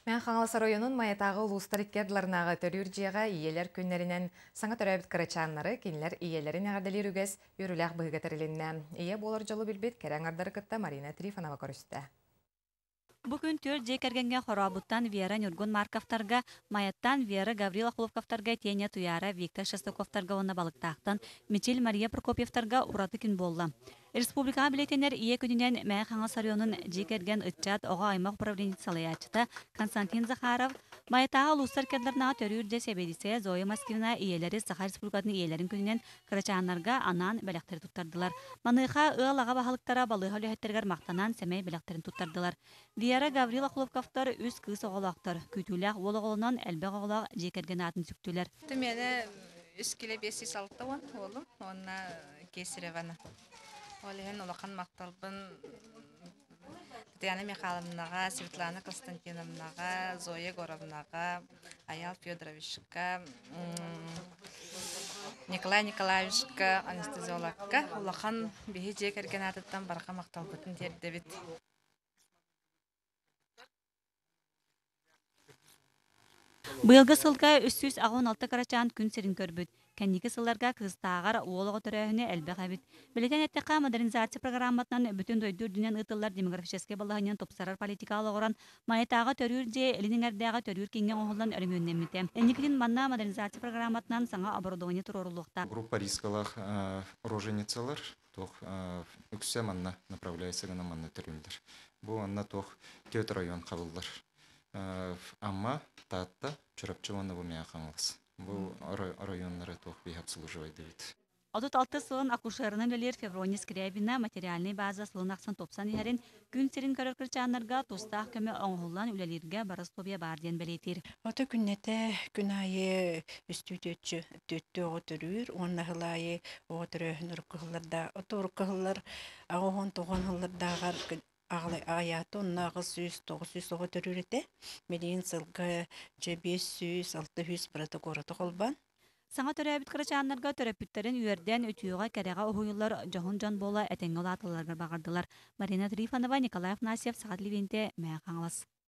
Мен Хаңалас районун Маятагы улустар иккердларнагы төрүр жиэға иелер күннеринен саңа төрөбіт кырачаннары кинилер иелерин әгәрделер үгес үріләк бұйгатарылинна. Ие болар жолу билбит кәрәңардары кытта Марина Трифонова көрісті. Бүгін төр жекергенге хорабуттан Вера Нюргун Марковтарга, Маяттан Вера Гаврила Хуловковтарга, Теня Туяра, Виктор Шестаковтарга онна балықтақтан, Мичел Мария Прокопьевтарга ураты күн болла. Республика билетенер ие күнінен Мәй Хаңалас районун жекерген ытчат оға аймақ управление салаячыта Константин Захаров, Маятағы улустар керлерна төрүрде себедисе Зоя Москвина иелери Саха Республикатын иелерин күнінен кырачаннарга анан бәлектер туттардылар. Маныха ыалаға бахалықтара балыға лөһеттергер мақтанан сәмей бәлектерин туттардылар. Вера Гаврила Хуловковтар үз кыз оғалақтар, күтуләк ол оғалынан әлбәқ оғалақ жекерген атын сүктілер. Мені үз келе бесі салықтауан олым, онына кесіреваны. Олеген олақан мақталбын Татьяна Михайловнаға, Светлана Константиновнаға, Зоя Горовнаға, Аял Федоровичка, Николай Николаевичка, анестезиологка, олақан бейі жекерген атыттан барқа мақталбытын тердебет. Быйылгы сылга 316 карачан күн серин көрбүт. Кәнники сылларга кыстаагар уолого төрөһүнө элбек абит. Билетен эттека модернизация программатынан бүтүн дойдур дүнен ытыллар демографический балаһынын топсарар политикалык оран Маятага төрүр же элиңердага төрүр кеңген оһулдан өрмөннөмүтэ. Эникин манна модернизация программатынан саңа оборудование турорулукта. Группа рисковых роженицалар тох үксе манна направляется гана манна төрүлдер. Бу анна тох төт район кабылдар. Амма татта чурапчываны бу Мәй Хаңалас. Бу районнары тох бей обслуживайды бит. Отут 6 сылын акушерынан өлер Феврония Скрябина материальный база сылын аксан топсан иһәрин күн серин көрөркөрчаннарга тустаах көмө оңгуллан үлелерге барыс тобия бар ден белетир. Ото күннете күн айы үстүтөчү төттө отурur, онна хылайы отурөһүн уркыларда, оторкылар агон тогон хылардагар Ağlay ayatı onnağı 100-900 oğu törürete, medin sılgı 500-600 barata korata kolban. Саңа төрөбүт кырачаннарга төрөпүттерин үйөрден өтүүга керега ohuyullar жохун жан бола этеңге атыларга багардылар. Марина Трифонова, Николай Афнасьев, Сагат Ливенте, Мәй Хаңалас.